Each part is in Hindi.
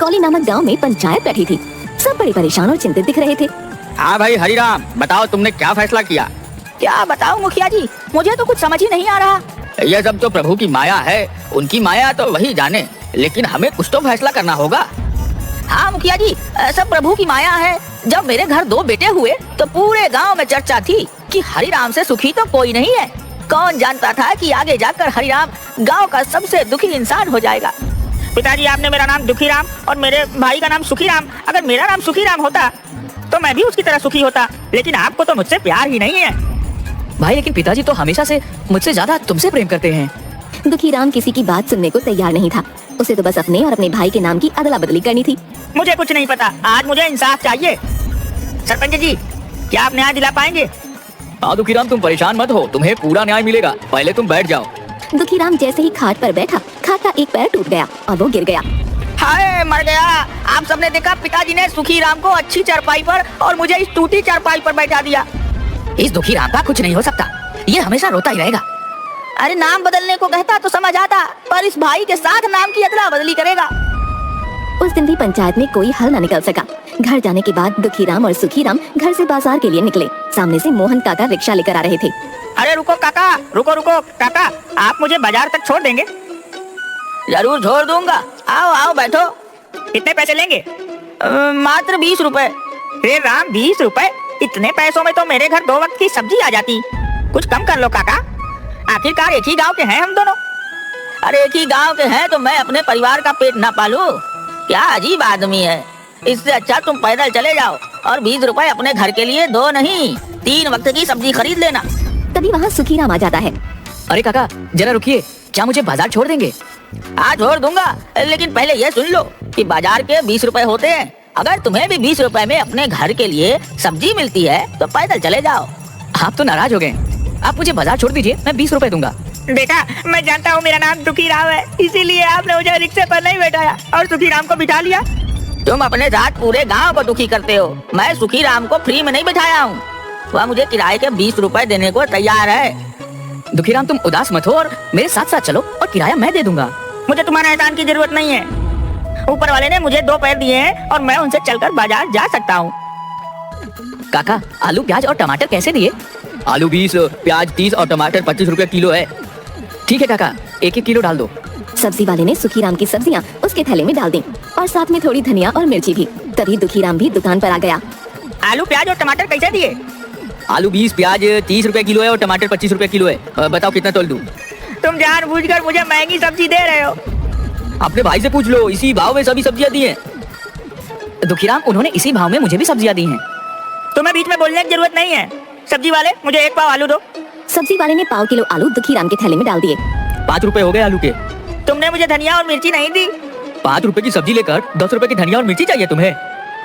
कौली नामक गांव में पंचायत बैठी थी। सब बड़े परेशान और चिंतित दिख रहे थे। हाँ भाई हरिराम, बताओ तुमने क्या फैसला किया? क्या बताऊं मुखिया जी, मुझे तो कुछ समझ ही नहीं आ रहा। यह सब तो प्रभु की माया है, उनकी माया तो वही जाने, लेकिन हमें कुछ तो फैसला करना होगा। हाँ मुखिया जी, सब प्रभु की माया है। जब मेरे घर 2 बेटे हुए तो पूरे गांव में चर्चा थी कि हरिराम से सुखी तो कोई नहीं है। कौन जानता था कि आगे जाकर हरिराम गांव का सबसे दुखी इंसान हो जाएगा। पिताजी, आपने मेरा नाम दुखीराम और मेरे भाई का नाम सुखीराम। अगर मेरा नाम सुखीराम होता तो मैं भी उसकी तरह सुखी होता, लेकिन आपको तो मुझसे प्यार ही नहीं है। भाई लेकिन पिताजी तो हमेशा से मुझसे ज्यादा तुमसे प्रेम करते हैं। दुखीराम किसी की बात सुनने को तैयार नहीं था। उसे तो बस अपने और अपने भाई के नाम की अदला बदली करनी थी। मुझे कुछ नहीं पता, आज मुझे इंसाफ चाहिए। सरपंच जी, क्या आप न्याय दिला पाएंगे? हाँ दुखीराम, तुम परेशान मत हो, तुम्हें पूरा न्याय मिलेगा। पहले तुम बैठ जाओ। दुखीराम जैसे ही खाट पर बैठा, खाट का एक पैर टूट गया और वो गिर गया। हाय, मर गया। आप सबने देखा, पिताजी ने सुखीराम को अच्छी चारपाई पर और मुझे इस टूटी चारपाई पर बैठा दिया। इस दुखीराम का कुछ नहीं हो सकता, ये हमेशा रोता ही रहेगा। अरे नाम बदलने को कहता तो समझ आता, पर इस भाई के साथ नाम की अदला बदली करेगा। उस दिन भी पंचायत में कोई हल न निकल सका। घर जाने के बाद दुखीराम और सुखीराम घर से बाजार के लिए निकले। सामने से मोहन काका रिक्शा लेकर आ रहे थे। अरे रुको काका, रुको रुको काका, आप मुझे बाजार तक छोड़ देंगे? जरूर छोड़ दूंगा, आओ आओ बैठो। कितने पैसे लेंगे? मात्र 20 रुपए। रे राम, 20 रुपए? इतने पैसों में तो मेरे घर 2 वक्त की सब्जी आ जाती। कुछ कम कर लो काका, आखिरकार एक ही गांव के हैं हम दोनों। अरे एक ही गांव के हैं तो मैं अपने परिवार का पेट ना पालूं? क्या अजीब आदमी है। इससे अच्छा तुम पैदल चले जाओ और 20 रुपए अपने घर के लिए 2 नहीं 3 वक्त की सब्जी खरीद लेना। तभी वहाँ सुखीराम आ जाता है। अरे काका जरा रुकिए, क्या मुझे बाजार छोड़ देंगे? हाँ छोड़ दूंगा, लेकिन पहले ये सुन लो कि बाजार के 20 रुपए होते हैं। अगर तुम्हें भी 20 रुपए में अपने घर के लिए सब्जी मिलती है तो पैदल चले जाओ। आप तो नाराज हो गए, आप मुझे बाजार छोड़ दीजिए, मैं 20 रुपए दूंगा। बेटा, मैं जानता हूँ मेरा नाम दुखीराम है, इसीलिए आपने मुझे रिक्शे पर नहीं बैठाया और सुखीराम को बिठा लिया। तुम अपने साथ पूरे गांव को दुखी करते हो। मैं सुखीराम को फ्री में नहीं बिठाया हूँ, वह मुझे किराए के 20 रुपए देने को तैयार है। दुखीराम तुम उदास मत हो और मेरे साथ साथ चलो और किराया मैं दे दूंगा। मुझे तुम्हारे एहसान की जरूरत नहीं है। ऊपर वाले ने मुझे 2 पैर दिए हैं और मैं उनसे चलकर बाजार जा सकता हूँ। काका आलू प्याज और टमाटर कैसे दिए? आलू 20, प्याज 30 और टमाटर 25 रुपए किलो है। ठीक है काका, 1-1 किलो डाल दो। सब्जी वाले ने सुखीराम की सब्जियाँ उसके थैले में डाल दी और साथ में थोड़ी धनिया और मिर्ची भी। तभी दुखीराम भी दुकान पर आ गया। आलू प्याज और टमाटर कैसे दिए? आलू 20, प्याज 30 रुपए किलो है और टमाटर 25 रुपए किलो है। बताओ कितना तोल दूं? तुम जानबूझकर मुझे महंगी सब्जी दे रहे हो। अपने भाई से पूछ लो, इसी भाव में सभी सब्जियां दी हैं। दुखीराम उन्होंने इसी भाव में मुझे भी सब्जियां दी हैं। तुम्हें बीच में बोलने की जरूरत नहीं है। सब्जी वाले, मुझे 1 पाव आलू दो। सब्जी वाले ने पाव किलो आलू दुखीराम के थैले में डाल दिए। 5 रुपए हो गए आलू के। तुमने मुझे धनिया और मिर्ची नहीं दी। 5 रुपए की सब्जी लेकर 10 रुपए की धनिया और मिर्ची चाहिए तुम्हें?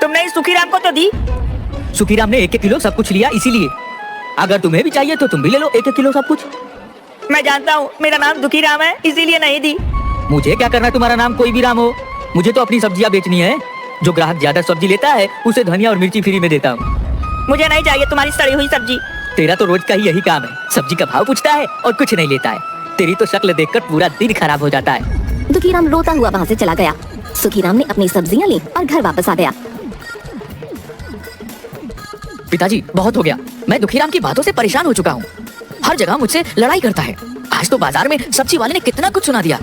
तुमने इस सुखीराम को तो दी। सुखीराम ने 1-1 किलो सब कुछ लिया, इसीलिए। अगर तुम्हें भी चाहिए तो तुम भी ले लो 1-1 किलो सब कुछ। मैं जानता हूँ मेरा नाम दुखीराम है, इसीलिए नहीं दी। मुझे क्या करना है, तुम्हारा नाम कोई भी राम हो। मुझे तो अपनी सब्जियां बेचनी है। जो ग्राहक ज्यादा सब्जी लेता है उसे धनिया और मिर्ची फ्री में देता हूँ। मुझे नहीं चाहिए तुम्हारी सड़ी हुई सब्जी। तेरा तो रोज का ही यही काम है, सब्जी का भाव पूछता है और कुछ नहीं लेता है। तेरी तो शक्ल देखकर पूरा दिन खराब हो जाता है। दुखीराम रोता हुआ वहाँ से चला गया। सुखीराम ने अपनी सब्जियाँ ली और घर वापस आ गया। पिताजी बहुत हो गया, मैं दुखीराम की बातों से परेशान हो चुका हूँ। हर जगह मुझसे लड़ाई करता है। आज तो बाजार में सब्जी वाले ने कितना कुछ सुना दिया।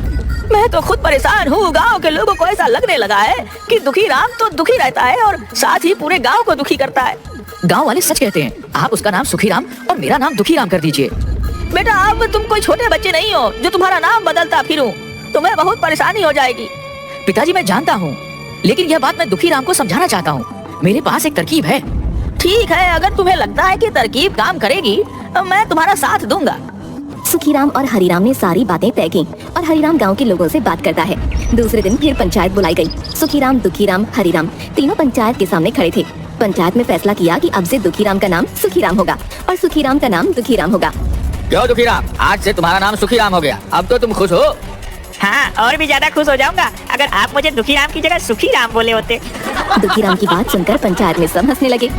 मैं तो खुद परेशान हूँ। गांव के लोगों को ऐसा लगने लगा है कि दुखीराम तो दुखी रहता है और साथ ही पूरे गांव को दुखी करता है। गांव वाले सच कहते हैं, आप उसका नाम सुखीराम और मेरा नाम दुखीराम कर दीजिए। बेटा, अब तुम कोई छोटे बच्चे नहीं हो जो तुम्हारा नाम बदलता फिरूं। तुम्हें बहुत परेशानी हो जाएगी। पिताजी मैं जानता हूँ, लेकिन यह बात मैं दुखीराम को समझाना चाहता हूँ। मेरे पास एक तरकीब है। ठीक है, अगर तुम्हें लगता है कि तरकीब काम करेगी मैं तुम्हारा साथ दूंगा। सुखीराम और हरिराम ने सारी बातें तय की और हरिराम गांव के लोगों से बात करता है। दूसरे दिन फिर पंचायत बुलाई गई। सुखीराम, दुखीराम, हरिराम तीनों पंचायत के सामने खड़े थे। पंचायत में फैसला किया कि अब से दुखीराम का नाम सुखीराम होगा और सुखीराम का नाम दुखीराम होगा। क्यों दुखीराम, आज से तुम्हारा नाम सुखीराम हो गया। अब तो तुम खुश हो? हाँ, और भी ज्यादा खुश हो जाऊंगा अगर आप मुझे दुखीराम की जगह सुखीराम बोले होते। दुखीराम की बात सुनकर पंचायत में सब हंसने लगे।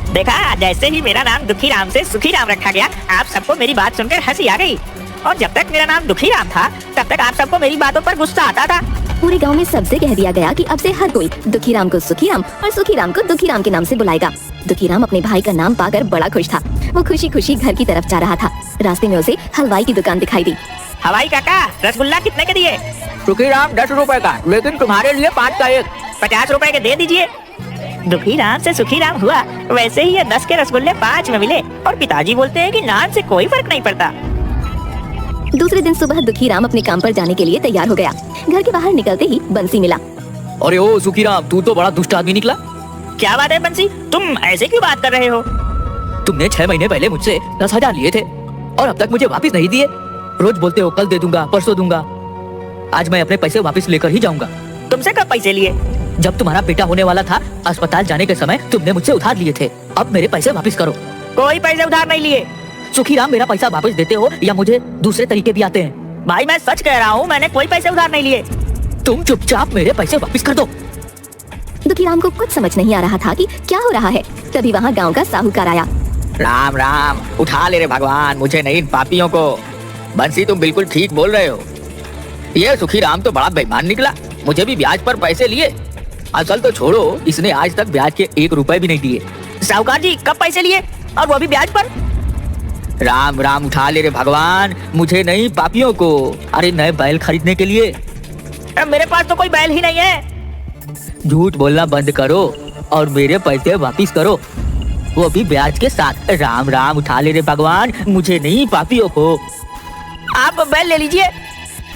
देखा, जैसे ही मेरा नाम दुखीराम से सुखीराम रखा गया, आप सबको मेरी बात सुनकर हंसी आ गई। और जब तक मेरा नाम दुखीराम था तब तक आप सबको मेरी बातों पर गुस्सा आता था। पूरे गांव में सबसे कह दिया गया कि अब से हर कोई दुखीराम को सुखीराम और सुखीराम को दुखीराम के नाम से बुलाएगा। दुखीराम अपने भाई का नाम पाकर बड़ा खुश था। वो खुशी खुशी घर की तरफ जा रहा था। रास्ते में उसे हलवाई की दुकान दिखाई दी। हवाई काका, रसगुल्ला कितने के दिए? सुखीराम 10 रुपए का, लेकिन तुम्हारे लिए 5 का एक। 50 रुपए के दे दीजिए। दुखीराम से सुखीराम हुआ, वैसे ही ये 10 के रसगुल्ले 5 में मिले। और पिताजी बोलते हैं कि नाम से कोई फर्क नहीं पड़ता। दूसरे दिन सुबह दुखीराम अपने काम पर जाने के लिए तैयार हो गया। घर के बाहर निकलते ही बंसी मिला। अरे ओ सुखीराम, तू तो बड़ा दुष्ट आदमी निकला। क्या बात है बंसी, तुम ऐसे क्यों बात कर रहे हो? तुमने 6 महीने पहले मुझसे 10,000 लिए थे और अब तक मुझे वापस नहीं दिए। रोज बोलते हो कल दे दूंगा, परसों दूंगा। आज मैं अपने पैसे वापस लेकर ही जाऊंगा। तुमसे कब पैसे लिए? जब तुम्हारा बेटा होने वाला था, अस्पताल जाने के समय तुमने मुझसे उधार लिए थे। अब मेरे पैसे वापस करो। कोई पैसे उधार नहीं लिए। सुखीराम, मेरा पैसा वापस देते हो या मुझे दूसरे तरीके भी आते हैं? भाई मैं सच कह रहा हूँ, मैंने कोई पैसे उधार नहीं लिए। तुम चुपचाप मेरे पैसे वापस कर दो। दुखीराम को कुछ समझ नहीं आ रहा था कि क्या हो रहा है। तभी वहाँ गांव का साहूकार आया। राम राम, उठा ले रे भगवान मुझे नहीं, इन पापियों को। बंसी, तुम बिल्कुल ठीक बोल रहे हो। ये सुखीराम तो बड़ा बेईमान निकला। मुझे भी ब्याज पर पैसे लिए। असल तो छोड़ो, इसने आज तक ब्याज के 1 रुपए भी नहीं दिए। साहूकार जी, कब पैसे लिए और वो भी ब्याज पर? राम राम, उठा ले रे भगवान मुझे नहीं, पापियों को। अरे नए बैल खरीदने के लिए। मेरे पास तो कोई बैल ही नहीं है। झूठ बोलना बंद करो और मेरे पैसे वापिस करो, वो भी ब्याज के साथ। राम राम, उठा ले रे भगवान मुझे नहीं, पापियों को। आप बैल ले लीजिए।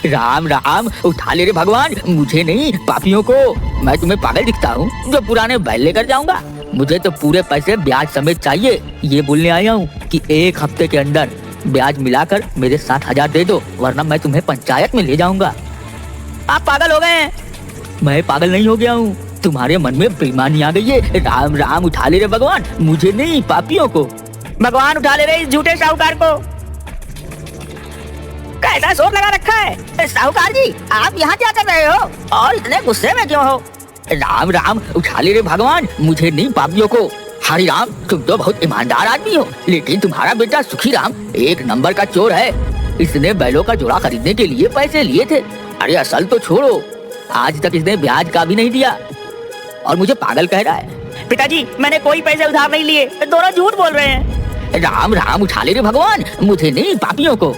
राम राम, उठा ले रे भगवान मुझे नहीं, पापियों को। मैं तुम्हें पागल दिखता हूँ जो पुराने बैल लेकर जाऊंगा? मुझे तो पूरे पैसे ब्याज समेत चाहिए। ये बोलने आया हूँ कि 1 हफ्ते के अंदर ब्याज मिलाकर मेरे 7,000 दे दो, वरना मैं तुम्हें पंचायत में ले जाऊंगा। आप पागल हो गए हैं? मैं पागल नहीं हो गया हूँ, तुम्हारे मन में बेईमानी आ गई है। राम राम, उठा ले रे भगवान मुझे नहीं, पापियों को। भगवान उठा ले रे इस झूठे साहूकार को। कैसा शोर लगा रखा है? साहूकार जी, आप यहाँ क्या कर रहे हो और इतने गुस्से में क्यों हो? राम राम, उठा ले रे भगवान मुझे नहीं, पापियों को। हरि राम, तुम तो बहुत ईमानदार आदमी हो, लेकिन तुम्हारा बेटा सुखीराम 1 नंबर का चोर है। इसने बैलों का जोड़ा खरीदने के लिए पैसे लिए थे। अरे असल तो छोड़ो, आज तक इसने ब्याज का भी नहीं दिया और मुझे पागल कह रहा है। पिताजी, मैंने कोई पैसे उधार नहीं लिए, दोनों झूठ बोल रहे हैं। राम राम, उठा ले रे भगवान मुझे नहीं, पापियों को।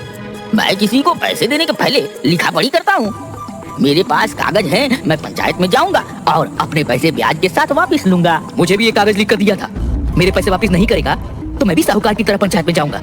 मैं किसी को पैसे देने के पहले लिखा पढ़ी करता हूँ। मेरे पास कागज है, मैं पंचायत में जाऊंगा और अपने पैसे ब्याज के साथ वापस लूंगा। मुझे भी ये कागज लिख कर दिया था। मेरे पैसे वापस नहीं करेगा तो मैं भी साहूकार की तरह पंचायत में जाऊंगा।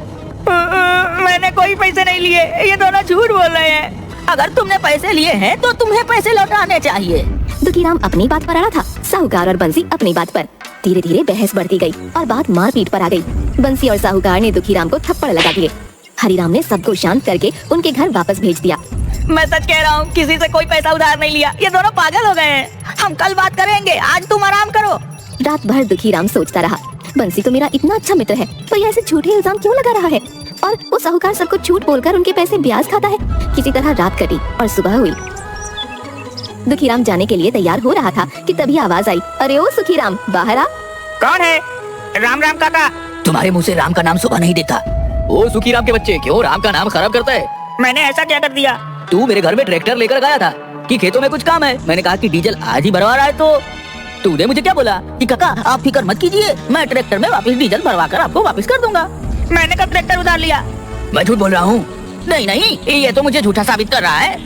मैंने कोई पैसे नहीं लिए, ये दोनों झूठ बोल रहे हैं। अगर तुमने पैसे लिए हैं तो तुम्हें पैसे लौटाने चाहिए। दुखीराम अपनी बात पर अड़ा था, साहूकार और बंसी अपनी बात पर। धीरे धीरे बहस बढ़ती गई और बात मारपीट पर आ गई। बंसी और साहूकार ने दुखीराम को थप्पड़ लगा दिए। हरिराम ने सबको शांत करके उनके घर वापस भेज दिया। मैं सच कह रहा हूँ, किसी से कोई पैसा उधार नहीं लिया। ये दोनों पागल हो गए हैं। हम कल बात करेंगे, आज तुम आराम करो। रात भर दुखीराम सोचता रहा, बंसी तो मेरा इतना अच्छा मित्र है, तो ये ऐसे झूठे इल्जाम क्यों लगा रहा है? और वो साहूकार सबको झूठ बोलकर उनके पैसे ब्याज खाता है। किसी तरह रात कटी और सुबह हुई। दुखीराम जाने के लिए तैयार हो रहा था कि तभी आवाज आई, अरे ओ सुखीराम, बाहर आ। कौन है? राम राम काका। तुम्हारे मुँह से राम का नाम सुबह नहीं देता। ओ सुखीराम के बच्चे, क्यों राम का नाम खराब करता है? मैंने ऐसा क्या कर दिया? तू मेरे घर में ट्रैक्टर लेकर गया था कि खेतों में कुछ काम है। मैंने कहा कि डीजल आज ही भरवा रहा है, तो तूने मुझे क्या बोला कि काका आप फिक्र मत कीजिए, मैं ट्रैक्टर में वापस डीजल भरवा कर आपको वापस कर दूंगा। मैंने कब ट्रैक्टर उधार लिया? मैं झूठ बोल रहा हूँ? नहीं नहीं, ये तो मुझे झूठा साबित कर रहा है।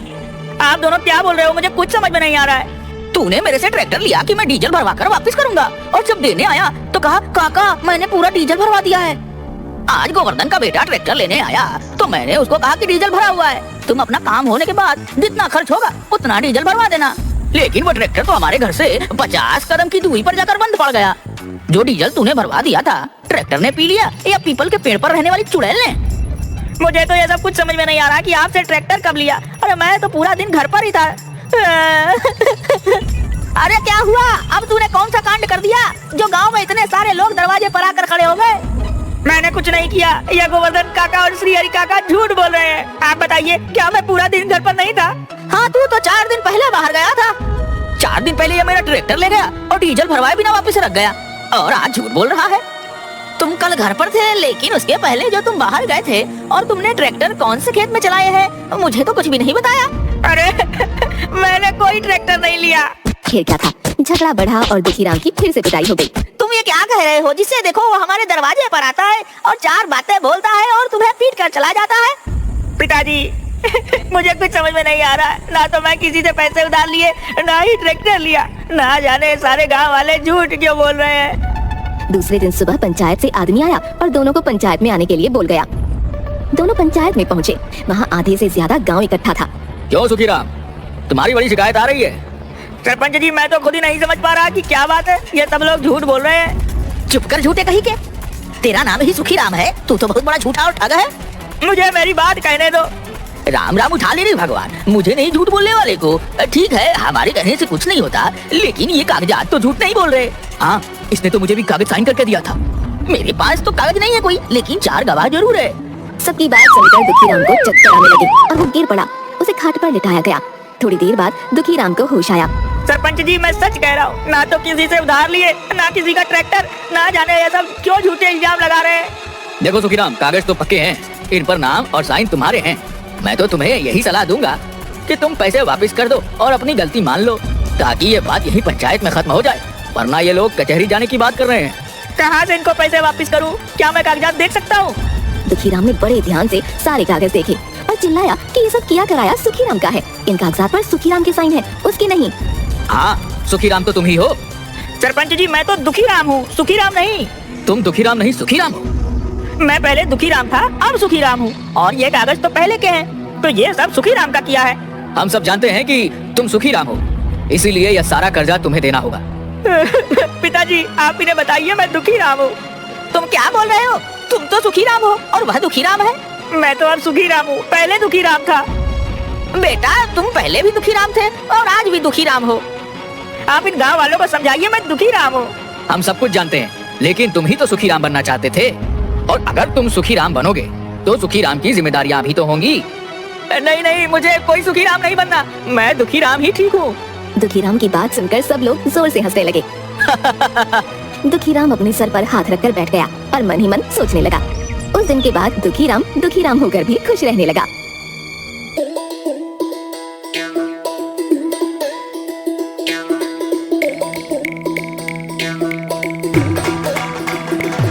आप दोनों क्या बोल रहे हो? मुझे कुछ समझ में नहीं आ रहा है। तूने मेरे से ट्रैक्टर लिया कि मैं डीजल भरवा कर वापस करूंगा, और जब देने आया तो कहा काका मैंने पूरा डीजल भरवा दिया है। आज गोवर्धन का बेटा ट्रैक्टर लेने आया तो मैंने उसको कहा कि डीजल भरा हुआ है, तुम अपना काम होने के बाद जितना खर्च होगा उतना डीजल भरवा देना। लेकिन वो ट्रैक्टर तो हमारे घर से 50 कदम की दूरी पर जाकर बंद पड़ गया। जो डीजल तूने भरवा दिया था ट्रैक्टर ने पी लिया या पीपल के पेड़ पर रहने वाली चुड़ैल ने? मुझे तो ये सब कुछ समझ में नहीं आ रहा कि आपसे ट्रैक्टर कब लिया। अरे मैं तो पूरा दिन घर पर ही था। अरे क्या हुआ? अब तूने कौन सा कांड कर दिया जो गांव में इतने सारे लोग दरवाजे पर आकर खड़े हो गए? मैंने कुछ नहीं किया, ये गोवर्धन काका और श्री हरि काका झूठ बोल रहे हैं। आप बताइए, क्या मैं पूरा दिन घर पर नहीं था? हाँ, तू तो 4 दिन पहले बाहर गया था। 4 दिन पहले ये मेरा ट्रैक्टर ले गया और डीजल भरवाए बिना वापस रख गया, और आज झूठ बोल रहा है। तुम कल घर पर थे, लेकिन उसके पहले जो तुम बाहर गए थे और तुमने ट्रैक्टर कौन से खेत में चलाए हैं मुझे तो कुछ भी नहीं बताया। मैंने कोई ट्रैक्टर नहीं लिया। फिर क्या था, झगड़ा बढ़ा और दुखीराम की फिर से पिटाई हो गई। तुम ये क्या कह रहे हो? जिससे देखो वो हमारे दरवाजे पर आता है और चार बातें बोलता है और तुम्हें पीट कर चला जाता है। पिताजी मुझे कुछ समझ में नहीं आ रहा है। ना तो मैं किसी से पैसे उधार लिए, ना ही ट्रैक्टर लिया। ना जाने सारे गांव वाले झूठ क्यों बोल रहे हैं। दूसरे दिन सुबह पंचायत से आदमी आया और दोनों को पंचायत में आने के लिए बोल गया। दोनों पंचायत में पहुँचे। वहाँ आधे से ज्यादा गाँव इकट्ठा था। क्यों सुखीराम, तुम्हारी बड़ी शिकायत आ रही है? सरपंच जी, मैं तो खुद ही नहीं समझ पा रहा कि क्या बात है। ये सब लोग झूठ बोल रहे हैं। चुप कर झूठे कहीं के। तेरा नाम ही सुखीराम है, तू तो बहुत बड़ा झूठा और ठग है। मुझे मेरी बात कहने दो। राम राम उठा ले रे भगवान, मुझे नहीं झूठ बोलने वाले को। ठीक है, हमारे कहने से कुछ नहीं होता, लेकिन ये कागजात तो झूठ नहीं बोल रहे। हाँ, इसने तो मुझे भी कागज साइन करके दिया था। मेरे पास तो कागज नहीं है कोई, लेकिन 4 गवाह जरूर है। सबकी बात सुनकर दुखीराम को चक्कर आने लगे और वो गिर पड़ा। उसे खाट पर लिटाया गया। थोड़ी देर बाद दुखीराम को होश आया। सरपंच जी, मैं सच कह रहा हूँ। ना तो किसी से उधार लिए, ना किसी का ट्रैक्टर। ना जाने ये सब क्यों झूठे इल्जाम लगा रहे हैं। देखो सुखीराम, कागज तो पक्के हैं, इन पर नाम और साइन तुम्हारे हैं। मैं तो तुम्हें यही सलाह दूंगा कि तुम पैसे वापस कर दो और अपनी गलती मान लो, ताकि ये बात यही पंचायत में खत्म हो जाए। वरना ये लोग कचहरी जाने की बात कर रहे हैं। कहाँ से इनको पैसे वापस करूँ? क्या मैं कागजात देख सकता हूँ? दुखीराम ने बड़े ध्यान से सारे कागज देखे और चिल्लाया कि ये सब किया कराया सुखीराम का है। इन कागजात पर सुखीराम के साइन है, उसके नहीं। हाँ, सुखीराम तो तुम ही हो। सरपंच जी, मैं तो दुखीराम हूँ, सुखीराम नहीं। तुम दुखीराम नहीं, सुखीराम हो। मैं पहले दुखीराम था, अब सुखीराम हूँ। और ये कागज तो पहले के हैं, तो ये सब सुखीराम का किया है। हम सब जानते हैं कि तुम सुखीराम हो, इसीलिए यह सारा कर्जा तुम्हें देना होगा। पिताजी, आप इन्हें बताइए मैं दुखीराम हूँ। तुम क्या बोल रहे हो? तुम तो सुखीराम हो और वह दुखीराम है। मैं तो अब सुखीराम हूँ, पहले दुखीराम था। बेटा, तुम पहले भी दुखीराम थे और आज भी दुखीराम हो। आप इन गाँव वालों को समझाइए मैं दुखीराम हूँ। हम सब कुछ जानते हैं, लेकिन तुम ही तो सुखीराम बनना चाहते थे। और अगर तुम सुखीराम बनोगे तो सुखीराम की जिम्मेदारियां भी तो होंगी। नहीं नहीं, मुझे कोई सुखीराम नहीं बनना। मैं दुखीराम ही ठीक हूँ। दुखीराम की बात सुनकर सब लोग जोर से हंसने लगे। दुखीराम अपने सर पर हाथ रखकर बैठ गया और मन ही मन सोचने लगा। उस दिन के बाद दुखीराम दुखीराम होकर भी खुश रहने लगा।